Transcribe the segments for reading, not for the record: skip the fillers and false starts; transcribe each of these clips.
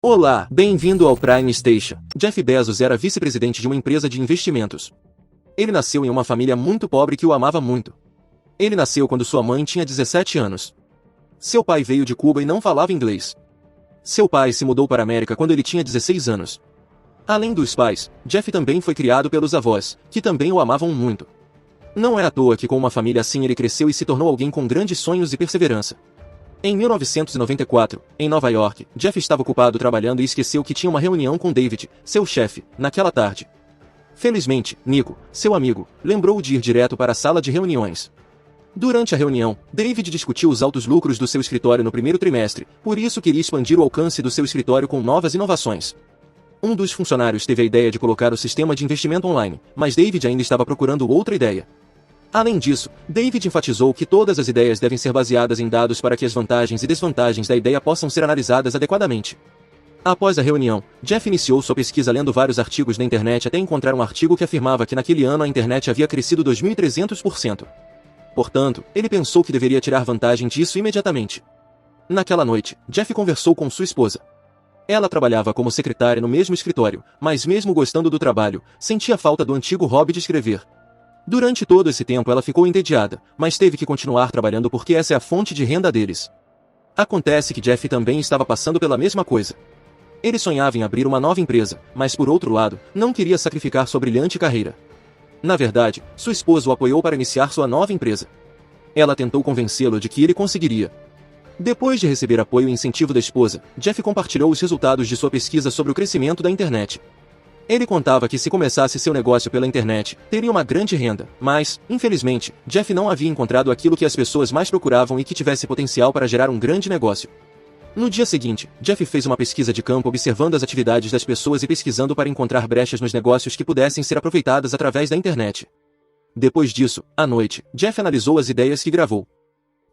Olá, bem-vindo ao Prime Station. Jeff Bezos era vice-presidente de uma empresa de investimentos. Ele nasceu em uma família muito pobre que o amava muito. Ele nasceu quando sua mãe tinha 17 anos. Seu pai veio de Cuba e não falava inglês. Seu pai se mudou para a América quando ele tinha 16 anos. Além dos pais, Jeff também foi criado pelos avós, que também o amavam muito. Não é à toa que com uma família assim ele cresceu e se tornou alguém com grandes sonhos e perseverança. Em 1994, em Nova York, Jeff estava ocupado trabalhando e esqueceu que tinha uma reunião com David, seu chefe, naquela tarde. Felizmente, Nico, seu amigo, lembrou de ir direto para a sala de reuniões. Durante a reunião, David discutiu os altos lucros do seu escritório no primeiro trimestre, por isso queria expandir o alcance do seu escritório com novas inovações. Um dos funcionários teve a ideia de colocar o sistema de investimento online, mas David ainda estava procurando outra ideia. Além disso, David enfatizou que todas as ideias devem ser baseadas em dados para que as vantagens e desvantagens da ideia possam ser analisadas adequadamente. Após a reunião, Jeff iniciou sua pesquisa lendo vários artigos na internet até encontrar um artigo que afirmava que naquele ano a internet havia crescido 2.300%. Portanto, ele pensou que deveria tirar vantagem disso imediatamente. Naquela noite, Jeff conversou com sua esposa. Ela trabalhava como secretária no mesmo escritório, mas mesmo gostando do trabalho, sentia falta do antigo hobby de escrever. Durante todo esse tempo ela ficou entediada, mas teve que continuar trabalhando porque essa é a fonte de renda deles. Acontece que Jeff também estava passando pela mesma coisa. Ele sonhava em abrir uma nova empresa, mas por outro lado, não queria sacrificar sua brilhante carreira. Na verdade, sua esposa o apoiou para iniciar sua nova empresa. Ela tentou convencê-lo de que ele conseguiria. Depois de receber apoio e incentivo da esposa, Jeff compartilhou os resultados de sua pesquisa sobre o crescimento da internet. Ele contava que se começasse seu negócio pela internet, teria uma grande renda, mas, infelizmente, Jeff não havia encontrado aquilo que as pessoas mais procuravam e que tivesse potencial para gerar um grande negócio. No dia seguinte, Jeff fez uma pesquisa de campo observando as atividades das pessoas e pesquisando para encontrar brechas nos negócios que pudessem ser aproveitadas através da internet. Depois disso, à noite, Jeff analisou as ideias que gravou.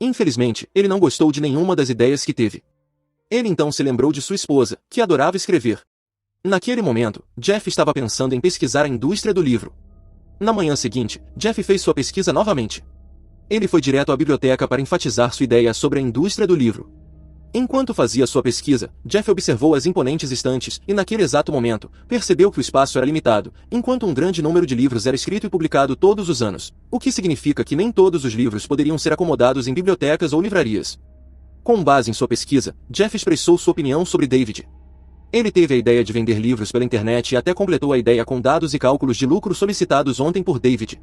Infelizmente, ele não gostou de nenhuma das ideias que teve. Ele então se lembrou de sua esposa, que adorava escrever. Naquele momento, Jeff estava pensando em pesquisar a indústria do livro. Na manhã seguinte, Jeff fez sua pesquisa novamente. Ele foi direto à biblioteca para enfatizar sua ideia sobre a indústria do livro. Enquanto fazia sua pesquisa, Jeff observou as imponentes estantes e, naquele exato momento, percebeu que o espaço era limitado, enquanto um grande número de livros era escrito e publicado todos os anos, o que significa que nem todos os livros poderiam ser acomodados em bibliotecas ou livrarias. Com base em sua pesquisa, Jeff expressou sua opinião sobre David. Ele teve a ideia de vender livros pela internet e até completou a ideia com dados e cálculos de lucro solicitados ontem por David.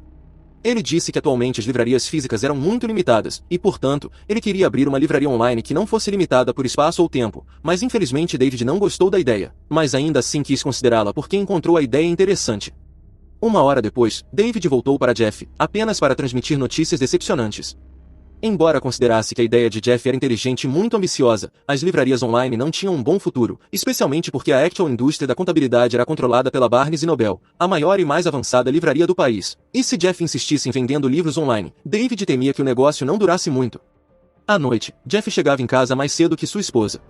Ele disse que atualmente as livrarias físicas eram muito limitadas, e portanto, ele queria abrir uma livraria online que não fosse limitada por espaço ou tempo, mas infelizmente David não gostou da ideia, mas ainda assim quis considerá-la porque encontrou a ideia interessante. Uma hora depois, David voltou para Jeff, apenas para transmitir notícias decepcionantes. Embora considerasse que a ideia de Jeff era inteligente e muito ambiciosa, as livrarias online não tinham um bom futuro, especialmente porque a actual indústria da contabilidade era controlada pela Barnes & Noble, a maior e mais avançada livraria do país. E se Jeff insistisse em vendendo livros online, David temia que o negócio não durasse muito. À noite, Jeff chegava em casa mais cedo que sua esposa.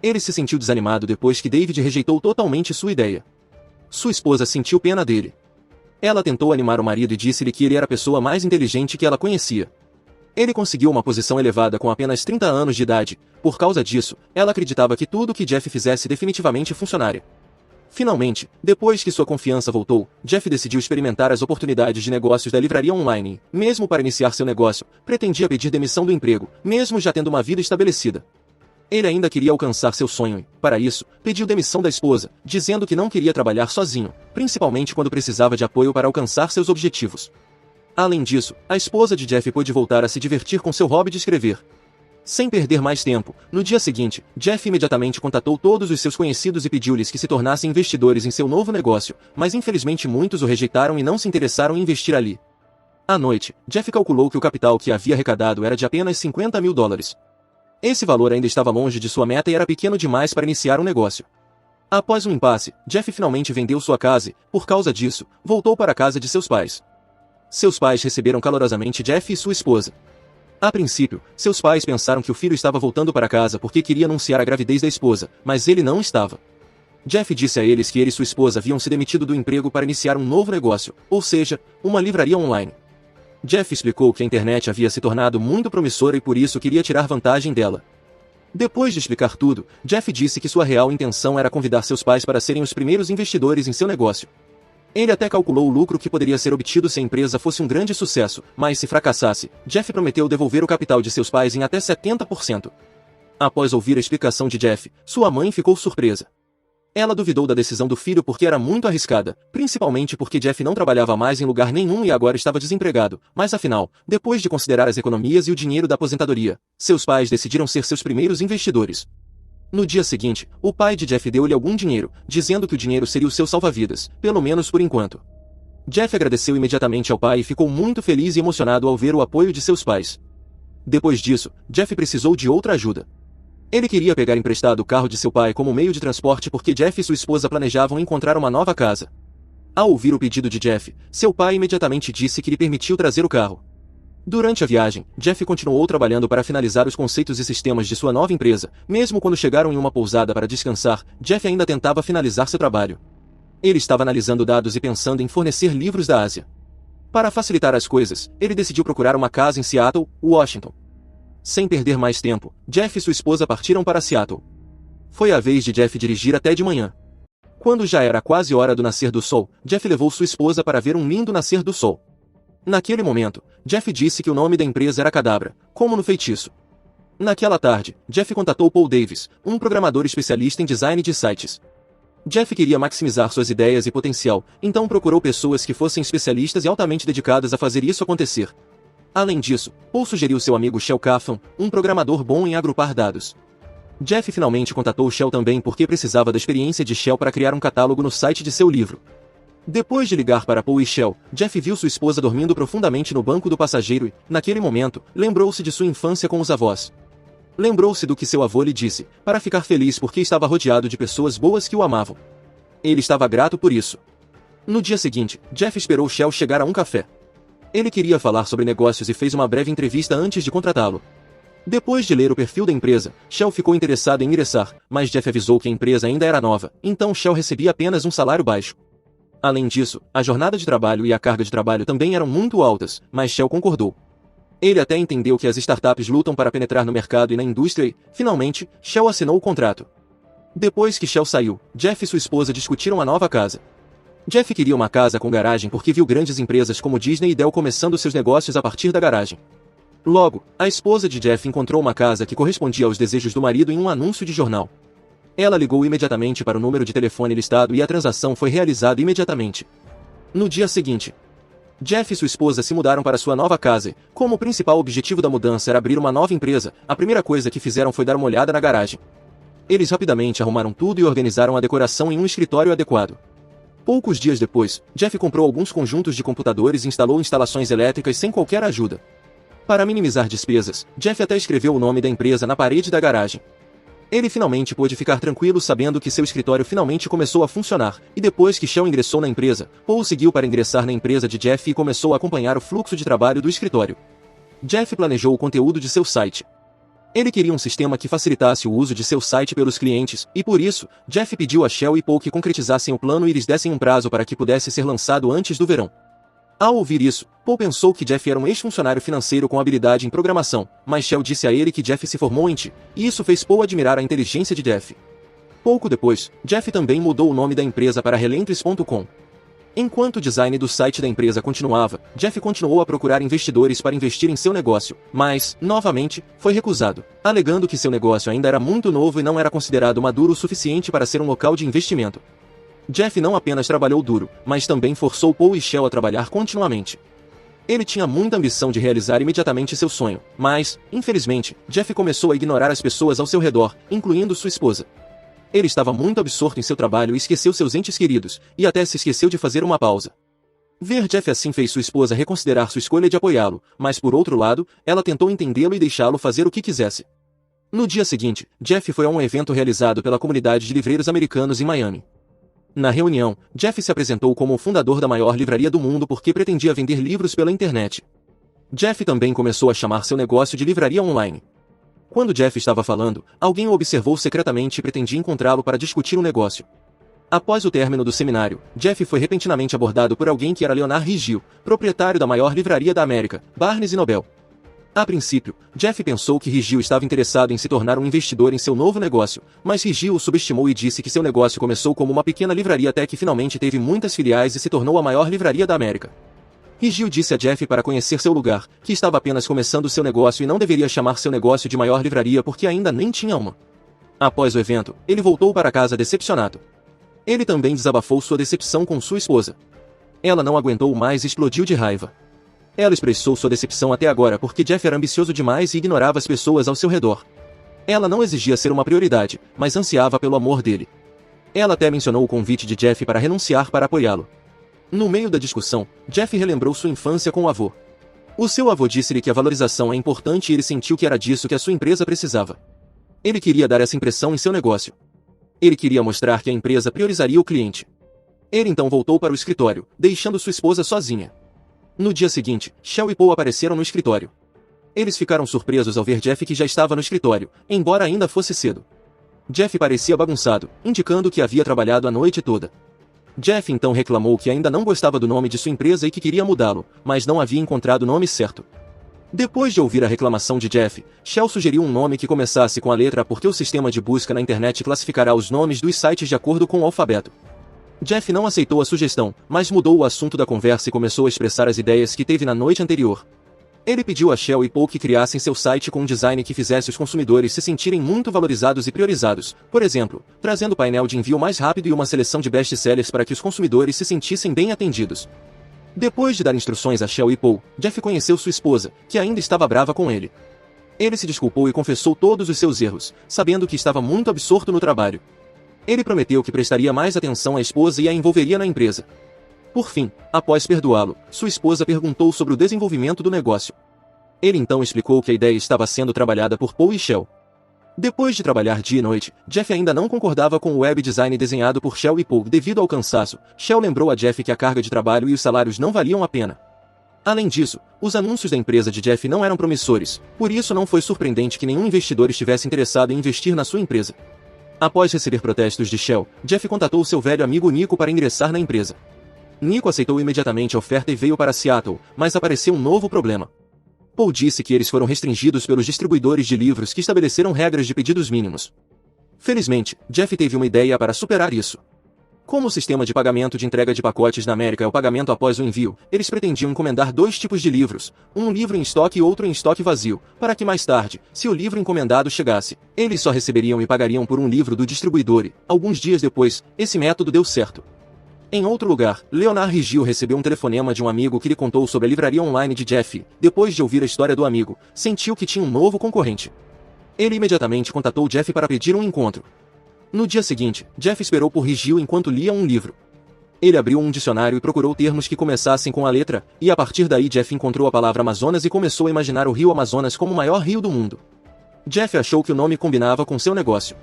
Ele se sentiu desanimado depois que David rejeitou totalmente sua ideia. Sua esposa sentiu pena dele. Ela tentou animar o marido e disse-lhe que ele era a pessoa mais inteligente que ela conhecia. Ele conseguiu uma posição elevada com apenas 30 anos de idade. Por causa disso, ela acreditava que tudo o que Jeff fizesse definitivamente funcionaria. Finalmente, depois que sua confiança voltou, Jeff decidiu experimentar as oportunidades de negócios da livraria online e, mesmo para iniciar seu negócio, pretendia pedir demissão do emprego, mesmo já tendo uma vida estabelecida. Ele ainda queria alcançar seu sonho e, para isso, pediu demissão da esposa, dizendo que não queria trabalhar sozinho, principalmente quando precisava de apoio para alcançar seus objetivos. Além disso, a esposa de Jeff pôde voltar a se divertir com seu hobby de escrever. Sem perder mais tempo, no dia seguinte, Jeff imediatamente contatou todos os seus conhecidos e pediu-lhes que se tornassem investidores em seu novo negócio, mas infelizmente muitos o rejeitaram e não se interessaram em investir ali. À noite, Jeff calculou que o capital que havia arrecadado era de apenas $50.000. Esse valor ainda estava longe de sua meta e era pequeno demais para iniciar um negócio. Após um impasse, Jeff finalmente vendeu sua casa e, por causa disso, voltou para a casa de seus pais. Seus pais receberam calorosamente Jeff e sua esposa. A princípio, seus pais pensaram que o filho estava voltando para casa porque queria anunciar a gravidez da esposa, mas ele não estava. Jeff disse a eles que ele e sua esposa haviam se demitido do emprego para iniciar um novo negócio, ou seja, uma livraria online. Jeff explicou que a internet havia se tornado muito promissora e por isso queria tirar vantagem dela. Depois de explicar tudo, Jeff disse que sua real intenção era convidar seus pais para serem os primeiros investidores em seu negócio. Ele até calculou o lucro que poderia ser obtido se a empresa fosse um grande sucesso, mas se fracassasse, Jeff prometeu devolver o capital de seus pais em até 70%. Após ouvir a explicação de Jeff, sua mãe ficou surpresa. Ela duvidou da decisão do filho porque era muito arriscada, principalmente porque Jeff não trabalhava mais em lugar nenhum e agora estava desempregado, mas afinal, depois de considerar as economias e o dinheiro da aposentadoria, seus pais decidiram ser seus primeiros investidores. No dia seguinte, o pai de Jeff deu-lhe algum dinheiro, dizendo que o dinheiro seria o seu salva-vidas, pelo menos por enquanto. Jeff agradeceu imediatamente ao pai e ficou muito feliz e emocionado ao ver o apoio de seus pais. Depois disso, Jeff precisou de outra ajuda. Ele queria pegar emprestado o carro de seu pai como meio de transporte porque Jeff e sua esposa planejavam encontrar uma nova casa. Ao ouvir o pedido de Jeff, seu pai imediatamente disse que lhe permitiu trazer o carro. Durante a viagem, Jeff continuou trabalhando para finalizar os conceitos e sistemas de sua nova empresa. Mesmo quando chegaram em uma pousada para descansar, Jeff ainda tentava finalizar seu trabalho. Ele estava analisando dados e pensando em fornecer livros da Ásia. Para facilitar as coisas, ele decidiu procurar uma casa em Seattle, Washington. Sem perder mais tempo, Jeff e sua esposa partiram para Seattle. Foi a vez de Jeff dirigir até de manhã. Quando já era quase hora do nascer do sol, Jeff levou sua esposa para ver um lindo nascer do sol. Naquele momento, Jeff disse que o nome da empresa era Cadabra, como no feitiço. Naquela tarde, Jeff contatou Paul Davis, um programador especialista em design de sites. Jeff queria maximizar suas ideias e potencial, então procurou pessoas que fossem especialistas e altamente dedicadas a fazer isso acontecer. Além disso, Paul sugeriu seu amigo Shel Kaufman, um programador bom em agrupar dados. Jeff finalmente contatou Shel também porque precisava da experiência de Shel para criar um catálogo no site de seu livro. Depois de ligar para Paul e Shel, Jeff viu sua esposa dormindo profundamente no banco do passageiro e, naquele momento, lembrou-se de sua infância com os avós. Lembrou-se do que seu avô lhe disse, para ficar feliz porque estava rodeado de pessoas boas que o amavam. Ele estava grato por isso. No dia seguinte, Jeff esperou Shel chegar a um café. Ele queria falar sobre negócios e fez uma breve entrevista antes de contratá-lo. Depois de ler o perfil da empresa, Shel ficou interessado em ingressar, mas Jeff avisou que a empresa ainda era nova, então Shel recebia apenas um salário baixo. Além disso, a jornada de trabalho e a carga de trabalho também eram muito altas, mas Shel concordou. Ele até entendeu que as startups lutam para penetrar no mercado e na indústria e, finalmente, Shel assinou o contrato. Depois que Shel saiu, Jeff e sua esposa discutiram a nova casa. Jeff queria uma casa com garagem porque viu grandes empresas como Disney e Dell começando seus negócios a partir da garagem. Logo, a esposa de Jeff encontrou uma casa que correspondia aos desejos do marido em um anúncio de jornal. Ela ligou imediatamente para o número de telefone listado e a transação foi realizada imediatamente. No dia seguinte, Jeff e sua esposa se mudaram para sua nova casa e, como o principal objetivo da mudança era abrir uma nova empresa, a primeira coisa que fizeram foi dar uma olhada na garagem. Eles rapidamente arrumaram tudo e organizaram a decoração em um escritório adequado. Poucos dias depois, Jeff comprou alguns conjuntos de computadores e instalou instalações elétricas sem qualquer ajuda. Para minimizar despesas, Jeff até escreveu o nome da empresa na parede da garagem. Ele finalmente pôde ficar tranquilo sabendo que seu escritório finalmente começou a funcionar, e depois que Shel ingressou na empresa, Paul seguiu para ingressar na empresa de Jeff e começou a acompanhar o fluxo de trabalho do escritório. Jeff planejou o conteúdo de seu site. Ele queria um sistema que facilitasse o uso de seu site pelos clientes, e por isso, Jeff pediu a Shel e Paul que concretizassem o plano e lhes dessem um prazo para que pudesse ser lançado antes do verão. Ao ouvir isso, Paul pensou que Jeff era um ex-funcionário financeiro com habilidade em programação, mas Shel disse a ele que Jeff se formou em TI, e isso fez Paul admirar a inteligência de Jeff. Pouco depois, Jeff também mudou o nome da empresa para Relentless.com. Enquanto o design do site da empresa continuava, Jeff continuou a procurar investidores para investir em seu negócio, mas, novamente, foi recusado, alegando que seu negócio ainda era muito novo e não era considerado maduro o suficiente para ser um local de investimento. Jeff não apenas trabalhou duro, mas também forçou Paul e Shel a trabalhar continuamente. Ele tinha muita ambição de realizar imediatamente seu sonho, mas, infelizmente, Jeff começou a ignorar as pessoas ao seu redor, incluindo sua esposa. Ele estava muito absorto em seu trabalho e esqueceu seus entes queridos, e até se esqueceu de fazer uma pausa. Ver Jeff assim fez sua esposa reconsiderar sua escolha de apoiá-lo, mas por outro lado, ela tentou entendê-lo e deixá-lo fazer o que quisesse. No dia seguinte, Jeff foi a um evento realizado pela comunidade de livreiros americanos em Miami. Na reunião, Jeff se apresentou como o fundador da maior livraria do mundo porque pretendia vender livros pela internet. Jeff também começou a chamar seu negócio de livraria online. Quando Jeff estava falando, alguém o observou secretamente e pretendia encontrá-lo para discutir um negócio. Após o término do seminário, Jeff foi repentinamente abordado por alguém que era Leonard Riggio, proprietário da maior livraria da América, Barnes & Noble. A princípio, Jeff pensou que Rigio estava interessado em se tornar um investidor em seu novo negócio, mas Rigio o subestimou e disse que seu negócio começou como uma pequena livraria até que finalmente teve muitas filiais e se tornou a maior livraria da América. Rigio disse a Jeff para conhecer seu lugar, que estava apenas começando seu negócio e não deveria chamar seu negócio de maior livraria porque ainda nem tinha uma. Após o evento, ele voltou para casa decepcionado. Ele também desabafou sua decepção com sua esposa. Ela não aguentou mais e explodiu de raiva. Ela expressou sua decepção até agora porque Jeff era ambicioso demais e ignorava as pessoas ao seu redor. Ela não exigia ser uma prioridade, mas ansiava pelo amor dele. Ela até mencionou o convite de Jeff para renunciar para apoiá-lo. No meio da discussão, Jeff relembrou sua infância com o avô. O seu avô disse-lhe que a valorização é importante e ele sentiu que era disso que a sua empresa precisava. Ele queria dar essa impressão em seu negócio. Ele queria mostrar que a empresa priorizaria o cliente. Ele então voltou para o escritório, deixando sua esposa sozinha. No dia seguinte, Shell e Paul apareceram no escritório. Eles ficaram surpresos ao ver Jeff que já estava no escritório, embora ainda fosse cedo. Jeff parecia bagunçado, indicando que havia trabalhado a noite toda. Jeff então reclamou que ainda não gostava do nome de sua empresa e que queria mudá-lo, mas não havia encontrado o nome certo. Depois de ouvir a reclamação de Jeff, Shell sugeriu um nome que começasse com a letra A porque o sistema de busca na internet classificará os nomes dos sites de acordo com o alfabeto. Jeff não aceitou a sugestão, mas mudou o assunto da conversa e começou a expressar as ideias que teve na noite anterior. Ele pediu a Shell e Paul que criassem seu site com um design que fizesse os consumidores se sentirem muito valorizados e priorizados, por exemplo, trazendo painel de envio mais rápido e uma seleção de best-sellers para que os consumidores se sentissem bem atendidos. Depois de dar instruções a Shell e Paul, Jeff conheceu sua esposa, que ainda estava brava com ele. Ele se desculpou e confessou todos os seus erros, sabendo que estava muito absorto no trabalho. Ele prometeu que prestaria mais atenção à esposa e a envolveria na empresa. Por fim, após perdoá-lo, sua esposa perguntou sobre o desenvolvimento do negócio. Ele então explicou que a ideia estava sendo trabalhada por Paul e Shell. Depois de trabalhar dia e noite, Jeff ainda não concordava com o web design desenhado por Shell e Paul devido ao cansaço. Shell lembrou a Jeff que a carga de trabalho e os salários não valiam a pena. Além disso, os anúncios da empresa de Jeff não eram promissores, por isso não foi surpreendente que nenhum investidor estivesse interessado em investir na sua empresa. Após receber protestos de Shell, Jeff contatou seu velho amigo Nico para ingressar na empresa. Nico aceitou imediatamente a oferta e veio para Seattle, mas apareceu um novo problema. Paul disse que eles foram restringidos pelos distribuidores de livros que estabeleceram regras de pedidos mínimos. Felizmente, Jeff teve uma ideia para superar isso. Como o sistema de pagamento de entrega de pacotes na América é o pagamento após o envio, eles pretendiam encomendar dois tipos de livros, um livro em estoque e outro em estoque vazio, para que mais tarde, se o livro encomendado chegasse, eles só receberiam e pagariam por um livro do distribuidor e, alguns dias depois, esse método deu certo. Em outro lugar, Leonard Rigio recebeu um telefonema de um amigo que lhe contou sobre a livraria online de Jeff. Depois de ouvir a história do amigo, sentiu que tinha um novo concorrente. Ele imediatamente contatou Jeff para pedir um encontro. No dia seguinte, Jeff esperou por Rigio enquanto lia um livro. Ele abriu um dicionário e procurou termos que começassem com a letra, e a partir daí Jeff encontrou a palavra Amazonas e começou a imaginar o rio Amazonas como o maior rio do mundo. Jeff achou que o nome combinava com seu negócio.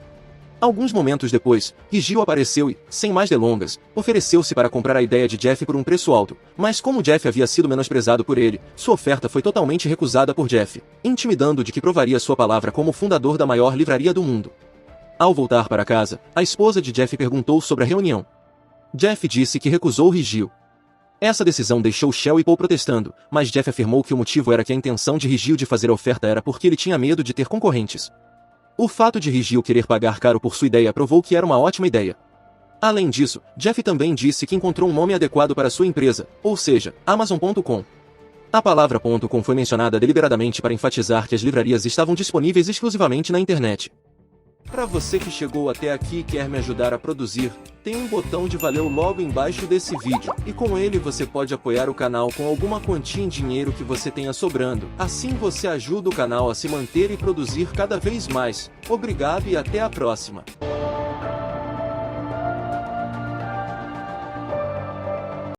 Alguns momentos depois, Rigio apareceu e, sem mais delongas, ofereceu-se para comprar a ideia de Jeff por um preço alto, mas como Jeff havia sido menosprezado por ele, sua oferta foi totalmente recusada por Jeff, intimidando de que provaria sua palavra como fundador da maior livraria do mundo. Ao voltar para casa, a esposa de Jeff perguntou sobre a reunião. Jeff disse que recusou Rigio. Essa decisão deixou Shell e Paul protestando, mas Jeff afirmou que o motivo era que a intenção de Rigio de fazer a oferta era porque ele tinha medo de ter concorrentes. O fato de Rigio querer pagar caro por sua ideia provou que era uma ótima ideia. Além disso, Jeff também disse que encontrou um nome adequado para sua empresa, ou seja, Amazon.com. A palavra .com foi mencionada deliberadamente para enfatizar que as livrarias estavam disponíveis exclusivamente na internet. Para você que chegou até aqui e quer me ajudar a produzir, tem um botão de valeu logo embaixo desse vídeo, e com ele você pode apoiar o canal com alguma quantia em dinheiro que você tenha sobrando. Assim você ajuda o canal a se manter e produzir cada vez mais. Obrigado e até a próxima.